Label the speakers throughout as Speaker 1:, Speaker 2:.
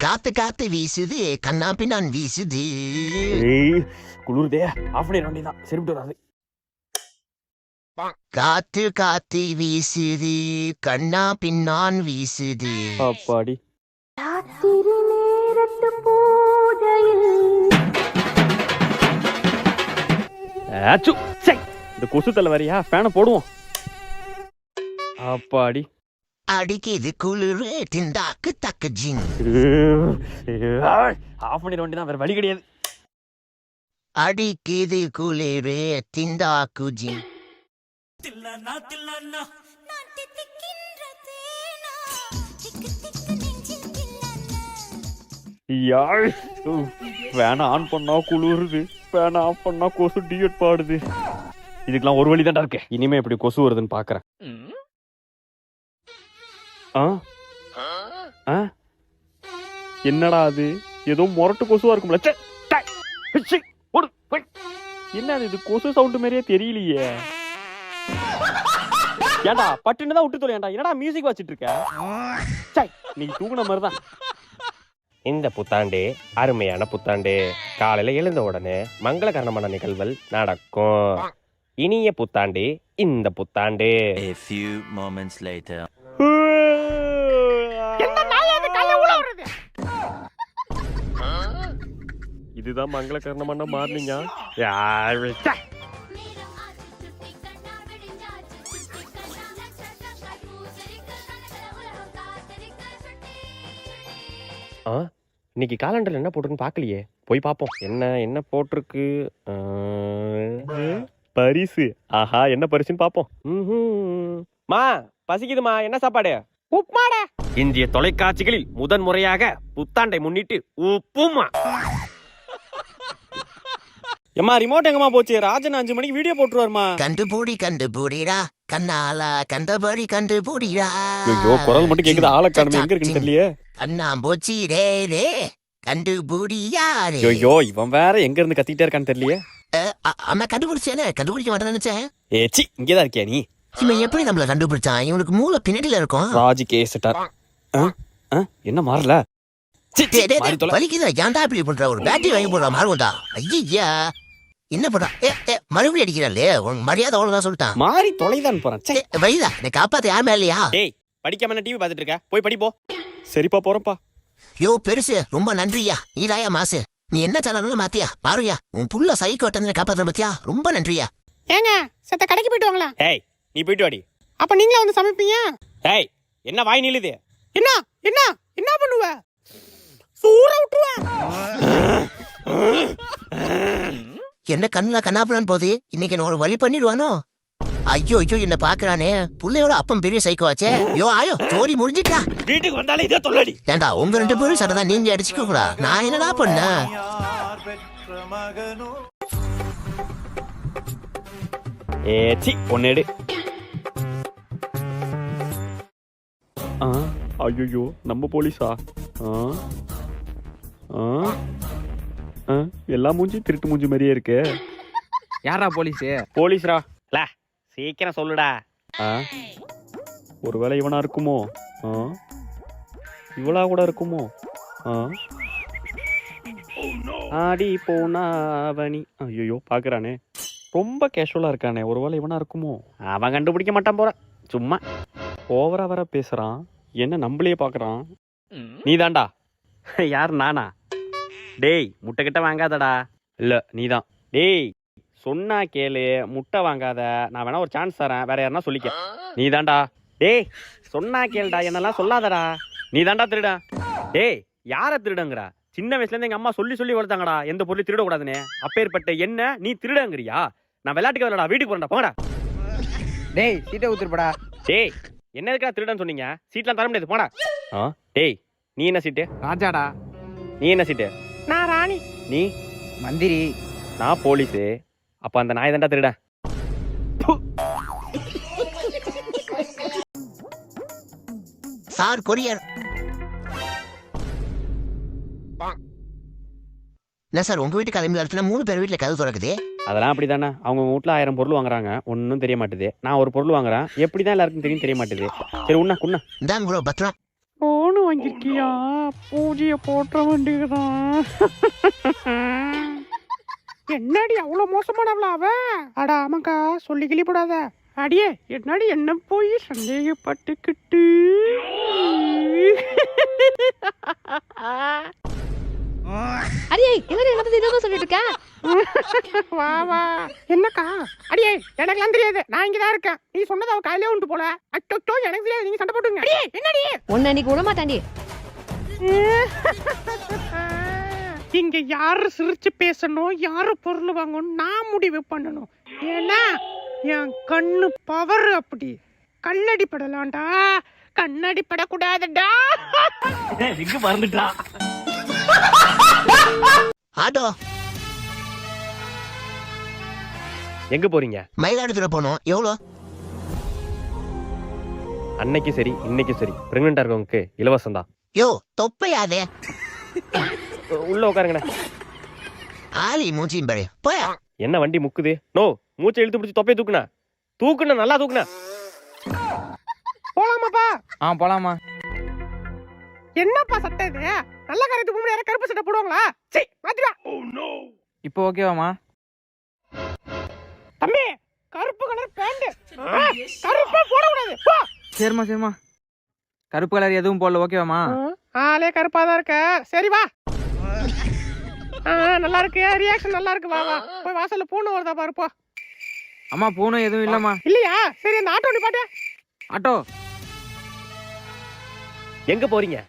Speaker 1: காத்து காத்து வீசுது கண்ணா பின்னான் வீசுது.
Speaker 2: குளிர்தே ஆஃப் பண்ணிட வேண்டியதான், சரிவிட்டு வராது.
Speaker 1: காத்து காத்து வீசுது கண்ணா பின்னான் வீசுது.
Speaker 2: அப்பாடி
Speaker 3: ராத்திரி நேரத்து பூஜையில்
Speaker 2: இந்த கொசு தலை வரியா ஃபேனை போடுவோம். அப்பாடி
Speaker 1: அடிக்குது குளிரு திண்டாக்கு தக்க ஜிங்.
Speaker 2: ஆஃப் பண்ணிட வேண்டியதான், வேற வழி கிடையாது.
Speaker 1: அடிக்குது குளிரு திண்டாக்கு ஜிங்.
Speaker 2: ஃபேனை ஆன் பண்ணா குளிருது, ஃபேனை ஆஃப் பண்ணா கொசு டிஎட் பாடுது. இதுக்கெல்லாம் ஒரு வழி தான்டா இருக்கு. இனிமே எப்படி கொசு வருதுன்னு பாக்குறேன். என்னடா அது, ஏதோ முரட்டு கொசுவா இருக்கும்ல. என்ன இது கொசு சவுண்ட் மாதிரியே தெரியலையே. ஏண்டா பட்டுன்னு தான் விட்டு தொலையாண்டா, என்னடா மியூசிக் வச்சிட்டு இருக்க? நீ தூங்குன மாதிரிதான்.
Speaker 4: இந்த புத்தாண்டு அருமையான புத்தாண்டு. காலையில எழுந்த உடனே மங்களகரமான நிகழ்வுகள் நடக்கும். இனிய புத்தாண்டு இந்த புத்தாண்டு.
Speaker 5: A few moments later.
Speaker 2: இதுதான் மங்களகரணமான மார்னிங்கா?
Speaker 4: இன்னைக்கு காலண்டர்ல என்ன போட்டிருக்குன்னு பாக்கலையே, போய் பாப்போம். என்ன போட்டிருக்கு?
Speaker 2: பரிசு. ஆஹா, என்ன பரிசுன்னு பாப்போம்.
Speaker 4: மா பசிக்குதுமா, என்ன சாப்பாடு? உப்புமாடா. இந்திய தொலைக்காட்சிகளில் முதன் முறையாக புத்தாண்டை முன்னிட்டு உப்புமா.
Speaker 2: எம்மா ரிமோட் எங்கம்மா போச்சு? ராஜன் 5 மணிக்கு வீடியோ போட்டுருவாருமா.
Speaker 1: கண்டுபூடிடா கண்ணால கண்டபடி கண்டுபூடிடா.
Speaker 2: ஐயோ, குரல் மட்டும் கேக்குது, ஆளை காணுமே, எங்க இருக்குன்னு தெரியலையே.
Speaker 1: அண்ணா போச்சு ரே ரே கண்டுபூடியா ரே.
Speaker 2: ஐயோ, இவன் வேற எங்க இருந்து கத்திட்டே இருக்கான்னு தெரியலையே.
Speaker 1: அம்மா கண்டுபிடிச்சேனே, கண்டுபிடிக்க மாட்டேன்னு நினைச்சேன்.
Speaker 2: ஏச்சி, இங்கதான் இருக்கியா நீ?
Speaker 1: இவன் எப்படி நம்மள கண்டுபிடிச்சான்? இவனுக்கு மூளை பின்னாடில இருக்கும்.
Speaker 2: ராஜி கேஸ்டார். என்ன மாறல?
Speaker 1: வலிக்குதா? ஏன்டா இப்படி பண்ற? ஒரு பேட்டரி வாங்கி போடுற மாறுவா. ஐயா என்ன பண்றா? மறுபடியும் அடிக்கிறாளே, உன் மரியாதை அவ்வளவுதான் சொல்லிட்டான்.
Speaker 2: மாறி தொலைதான் போறான்.
Speaker 1: வழிதா நீ காப்பாத்த யாருமே இல்லையா?
Speaker 4: டேய், படிக்காம டிவி பாத்துட்டு இருக்க, போய் படிப்போ.
Speaker 2: சரிப்பா, போறப்பா.
Speaker 1: யோ பெருசு, ரொம்ப நன்றியா. நீதாயா மாசு, நீ என்ன சேனல்னு மாத்தியா பாருயா. உன் புள்ள சைக்கோ வந்து காப்பாத்த பத்தியா, ரொம்ப நன்றியா.
Speaker 6: ஏங்க சத்த கடைக்கு போயிட்டு வாங்களா?
Speaker 4: ஏய், நீ போயிட்டு வாடி.
Speaker 6: அப்ப நீங்களே வந்து சமைப்பீங்க?
Speaker 4: ஏய், என்ன வாய் நிலுது?
Speaker 6: என்ன என்ன என்ன பண்ணுவ? சூற விட்டுவ.
Speaker 1: என்ன கண்ணுல கண்ணாப்புலான்னு போகுது. இன்னைக்கு என்ன ஒரு வழி பண்ணிடுவானோ? ஐயோ ஐயோ, என்ன பாக்குறானே. புள்ளையோட அப்பம் பெரிய சைக்கோ ஆச்சே. யோ ஆயோ, சோரி முடிஞ்சிட்டா.
Speaker 4: வீட்டுக்கு வந்தாலே இதே தொல்லடி.
Speaker 1: ஏண்டா உங்க 2 பேரும் சடதான் நீங்க அடிச்சுக்க கூடா. நான் என்னடா பண்ண?
Speaker 4: ஏச்சி, பொண்ணேடு.
Speaker 2: ஐயோ, நம்ம போலீஸா? எல்லாம் மூஞ்சி திருட்டு மூஞ்சி மாதிரியே இருக்கு.
Speaker 7: யாரா போலீஸு?
Speaker 4: போலீஸ்ரா. சீக்கிரம் சொல்லுடா.
Speaker 2: ஒருவேளை இவனா இருக்குமோ? இவளா கூட இருக்குமோ? ஆடி போனாவணி. ஐயோ, பாக்குறானே, ரொம்ப கேஷுவலா இருக்கானே. ஒருவேளை இவனா இருக்குமோ?
Speaker 4: அவன் கண்டுபிடிக்க மாட்டான் போற. சும்மா
Speaker 2: ஓவரா வர பேசுறான். என்ன நம்மளே பாக்குறான்?
Speaker 4: நீ தான்டா. யார், நானா? டேய், முட்டை கிட்ட வாங்காதடா.
Speaker 2: இல்ல, நீதான்.
Speaker 4: டேய், சொன்னா கேளு, முட்டை வாங்காத. நான் வேணா ஒரு சான்ஸ் தரேன், வேற யாருன்னா சொல்லிக்க. நீ தான்டா. டேய், சொன்னா கேளுடா, என்னெல்லாம் சொல்லாதடா. நீ தான்டா திருட. டேய், யார திருடங்கிறா? சின்ன வயசுல இருந்து எங்க அம்மா சொல்லி சொல்லி வளர்த்தாங்கடா, எந்த பொருளையும் திருடக்கூடாதுன்னு. அப்பேற்பட்ட என்ன நீ திருடங்கிறியா? நான் விளையாட்டுக்கு வரலடா, வீட்டுக்கு போறேன்டா, போங்கடா.
Speaker 7: டேய், சீட்டை ஊத்துருப்படா.
Speaker 4: டேய், என்ன இருக்கா திருடன் சொன்னீங்க? சீட்லாம் தர முடியாது, போடா. டேய், நீ என்ன சீட்டு?
Speaker 7: ராஜாடா.
Speaker 4: நீ என்ன சீட்டு?
Speaker 6: நான் ராணி.
Speaker 4: நீ
Speaker 7: மந்திரி.
Speaker 4: நான் போலீஸு. அப்ப அந்த நாய் தான்டா திருட.
Speaker 1: Sir courier. என்ன சார், உங்க வீட்டு கிளம்பி வரத்துல 3 பேர் வீட்டுல கதவு திறக்குது.
Speaker 4: அதெல்லாம் அப்படிதானே. அவங்க வீட்டுல 1000 பொருள் வாங்குறாங்க, ஒன்னும் தெரிய மாட்டேது. நான் ஒரு பொருள் வாங்குறேன், எப்படிதான் எல்லாருக்கும் தெரியும் தெரிய மாட்டேது. சரி, உண்ணா குண்ணா.
Speaker 1: இந்தாங்க ப்ரோ, பத்திரம்.
Speaker 6: ஓனும்
Speaker 2: வாங்கிருக்கியா? பூஜைய போட்ட வேண்டியதுதான்.
Speaker 6: என்னடி அவ்வளவு மோசமானவளா அவ? அட ஆமாக்கா, சொல்லி கிளிப்படாத. அடியே என்னடி என்ன போய் சந்தேகப்பட்டுக்கிட்டு.
Speaker 3: அடியே என்னடி என்ன பத்தி ஏதோ சொல்லிட்டு இருக்க?
Speaker 6: வா வா. என்னக்கா? அடியே எனக்குலாம் தெரியாது, நான் இங்கதான் இருக்கேன். நீ சொன்னது அவ கையிலே உண்டு போல. அட்டோ எனக்கு தெரியாது, நீங்க சண்டை போட்டுங்க. அடியே என்னடி?
Speaker 3: உன்னை நீ விட மாட்டாண்டி.
Speaker 6: இங்க யாரு சிரிச்சு பேசணும், யாரு பொருள் வாங்கணும் நான் முடிவு பண்ணணும். ஏன்னா என் கண்ணு பவர் அப்படி. கண்ணடி படலாம்டா, கண்ணடி படக்கூடாதுடா.
Speaker 4: எங்க மறந்துட்டா?
Speaker 1: ஆட்டோ
Speaker 4: எங்க போறீங்க?
Speaker 1: மயிலாடுதுறை போனோம். எவ்வளோ?
Speaker 4: அன்னைக்கு சரி இன்னைக்கு சரி பிரெக்னெண்டா இருக்கவங்களுக்கு இலவசம் தான்.
Speaker 1: யோ தொப்பையாதே.
Speaker 4: உள்ள உட்காருங்கண்ணே.
Speaker 1: ஆலி மூச்சியும் பாரு. போயா.
Speaker 4: என்ன வண்டி முக்குது? நோ, மூச்சை இழுத்து பிடிச்சி தொப்பையை தூக்குனா நல்லா தூக்குனா.
Speaker 6: போலாமாப்பா?
Speaker 7: போலாமா.
Speaker 6: என்னப்பா சட்டை இது? நல்ல காரியத்துக்கு முன்னாடி யாரும் கருப்பு சட்டை போடுவாங்களா? சீ, மாத்திடா.
Speaker 7: இப்போ ஓகேவாமா?
Speaker 6: தம்பி, கருப்பு கலர் பேண்ட் கருப்பா போடக்கூடாது. போ.
Speaker 7: சரிம்மா. கருப்பு கலர் எதுவும் போடல, ஓகேவாமா?
Speaker 6: ஆளே கருப்பா தான் இருக்க. சரி வா. நல்லா இருக்கு, ரியாக்ஷன் நல்லா இருக்கு. வா வா, போய் வாசல்ல பூனை வருதா பாரு. போ.
Speaker 7: அம்மா பூனும் எதுவும் இல்லம்மா.
Speaker 6: இல்லையா? சரி, அந்த ஆட்டோ நிப்பாட்டு.
Speaker 7: ஆட்டோ.
Speaker 4: எங்க போறீங்க?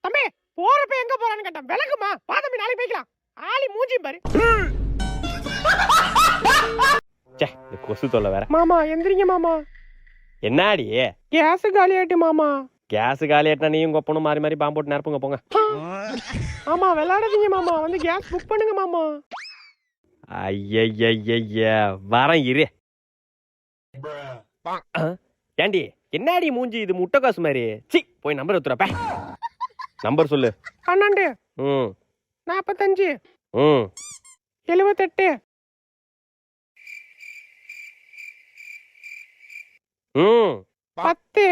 Speaker 6: தம்பி, போறப்ப எங்க போறான்னு கேட்டேன். விலகுமா? வா தம்பி, நாளைக்கு போய்க்கலாம். ஆளி மூஞ்சி பாரு.
Speaker 4: இந்த கொசு தொல்லை வேற.
Speaker 6: மாமா எந்திரிங்க மாமா.
Speaker 4: என்னாடி
Speaker 6: கேஸ் காலி ஆயிட்டு மாமா.
Speaker 4: கேஸ் காலி ஆயிட்டா நீயும் கொப்பனும் மாறி மாறி பாம்பு போட்டு நிரப்புங்க போங்க.
Speaker 6: ஆமா விளையாடாதீங்க மாமா, வந்து கேஸ் புக் பண்ணுங்க மாமா.
Speaker 4: ஐய வரேன் இரு. ஏண்டி என்னாடி மூஞ்சி இது முட்டை காசு மாதிரி? சி, போய் நம்பர் எடுத்துறப்ப. நம்பர் சொல்லு.
Speaker 6: 12
Speaker 4: ம்
Speaker 6: 45
Speaker 4: ம்
Speaker 6: 78
Speaker 4: ம்
Speaker 6: 10.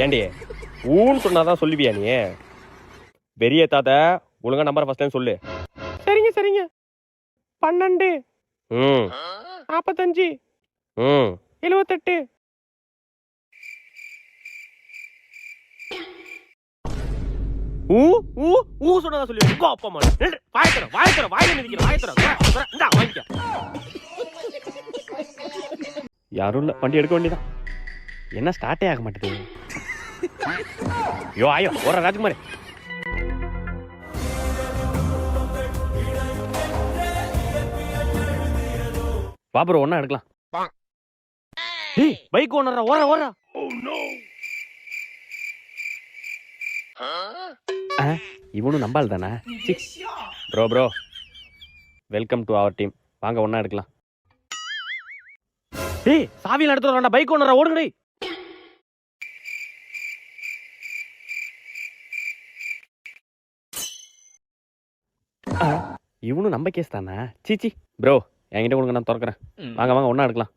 Speaker 4: ஏண்டி ஊன்னு சொன்னாதான் சொல்லுவியா நீ? பெரிய தாத்தா ஒழுங்கா நம்பர் ஃபர்ஸ்ட் டைம் சொல்லு.
Speaker 6: சரிங்க 12
Speaker 4: ம்
Speaker 6: 45
Speaker 4: ம்
Speaker 6: 78.
Speaker 4: ஊ ஊ ஊ சொன்னதா சொல்லுவியா? கோ அப்பா மா. வாயத்தற மிதிக்கிற. இந்தா வாங்கிக்க. யாரும் இல்ல, வண்டி எடுக்க வேண்டியதான். என்ன ஸ்டார்ட்டே ஆக மாட்டேது. ஐயோ ஒரு ராஜ்குமார். பாபுரம் ஒன்னா எடுக்கலாம். பைக் ஓனரா ஓடுறா. இவனும் நம்பால் தானே. Bro welcome to our team. வாங்க ஒன்னா எடுக்கலாம். சாவியில் எடுத்து வரா. பைக் ஓனரா ஓடுங்கடி. இவனும் நம்ம கேஸ் தானே. சீச்சி ப்ரோ, என்கிட்ட கொடுங்க, நான் திறக்கிறேன். வாங்க ஒன்னா எடுக்கலாம்.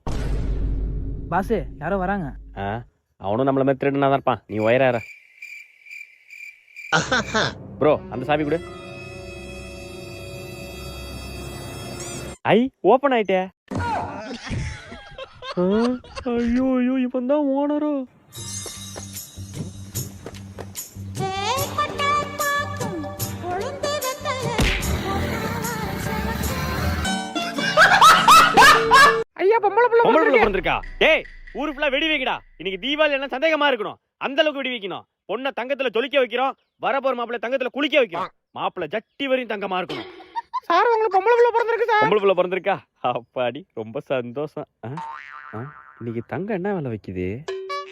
Speaker 7: பாஸ் யாரோ வராங்க.
Speaker 4: அவனும் நம்மள மாதிரி திருடுனா தான் இருப்பான். நீ ஒயராற ப்ரோ. அந்த சாவி கொடு. ஐ ஓபன் ஆயிட்டே. ஐயோ இவன் தான் ஓனரோ.
Speaker 6: ஐயா பொம்பளை புள்ள
Speaker 4: பிறந்திருக்கா? டேய் ஊரு ஃபுல்லா வெடி வைக்கடா. இன்னைக்கு தீபாவளி எல்லாம் சந்தேகமா இருக்கணும். அந்த அளவுக்கு வெடி வைக்கணும். பொண்ணை தங்கத்துல ஜொலிக்க வைக்கிறோம். வரப்போற மாப்பிள்ளை தங்கத்துல குளிக்க வைக்கிறோம். மாப்பிள்ளை ஜட்டி வரையும் தங்கமா இருக்கணும்.
Speaker 6: சார் உங்களுக்கு பொம்பளை புள்ள பிறந்திருக்கு சார்.
Speaker 4: பொம்பளை புள்ள பிறந்திருக்கா? அப்பாடி ரொம்ப சந்தோஷம். இன்னைக்கு தங்கம் என்ன விலை வைக்குது?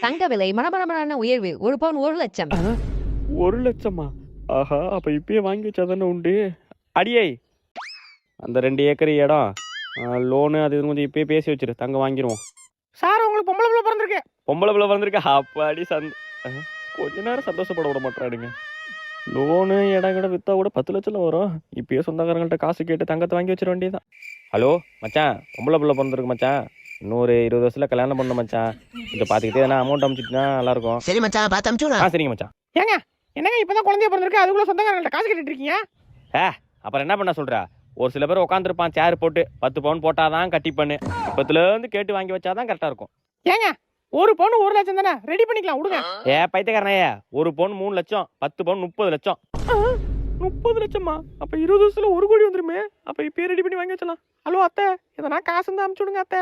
Speaker 3: தங்க விலை மனமரமான உயர்வு. 1 பவுன் 1 லட்சம்.
Speaker 4: 1 லட்சமா? ஆஹா, அப்ப இப்பயே வாங்கி வச்சாதானே உண்டு. அடியே அந்த 2 ஏக்கர் இடம் லோனு அது கொஞ்சம் இப்பயே பேசி வச்சிரு. தங்க வாங்கிடுவோம்.
Speaker 6: சார் உங்களுக்கு பொம்பளை புள்ள பிறந்திருக்கு.
Speaker 4: பொம்பளை புள்ள பிறந்திருக்கா? அப்பாடி கொஞ்ச நேரம் சந்தோஷப்பட விட மாட்டாடுங்க. லோனு இடம் கிட்ட வித்தா கூட 10 லட்சம் வரும். இப்பயே சொந்தக்காரங்கள்ட்ட காசு கேட்டு தங்கத்தை வாங்கி வச்சிட வேண்டியதான். ஹலோ மச்சான், பொம்பளை புள்ள பிறந்திருக்கு மச்சான். இன்னொரு 20 வருஷத்துல கல்யாணம் பண்ண மச்சான். கொஞ்சம் பார்த்துக்கிட்டே எதனா அமௌண்ட் அனுப்பிச்சிட்டுனா நல்லா இருக்கும்.
Speaker 1: சரி மச்சான், பார்த்து அனுப்பிச்சுடா.
Speaker 4: சரிங்க மச்சான்.
Speaker 6: ஏங்க என்னங்க இப்பதான் குழந்தைய பிறந்திருக்கு, அதுக்குள்ள சொந்தக்காரங்கள்ட்ட காசு கேட்டுட்டு இருக்கீங்க?
Speaker 4: அப்புறம் என்ன பண்ண சொல்ற? ஒரு சில பேர் உட்காந்துருப்பான் சேர் போட்டு 10 பவுன் போட்டாதான் கட்டி பண்ணு. இப்பத்துல கேட்டு வாங்கி வச்சாதான் கரெக்டா இருக்கும்.
Speaker 6: ஏங்க ஒரு பவுன் 1 லட்சம் தானே, ரெடி பண்ணிக்கலாம் விடுங்க.
Speaker 4: பைத்தியக்காரனே, ஒரு பவுன் 3 லட்சம், 10 பவுன் 30 லட்சம்.
Speaker 6: 30 லட்சமா? அப்ப 20 வருஷத்துல 1 கோடி வந்துருமே. அப்ப இப்ப ரெடி பண்ணி வாங்கி வச்சலாம். ஹலோ அத்தை, எதனா காசு இருந்தா அனுப்பிச்சு விடுங்க அத்தை.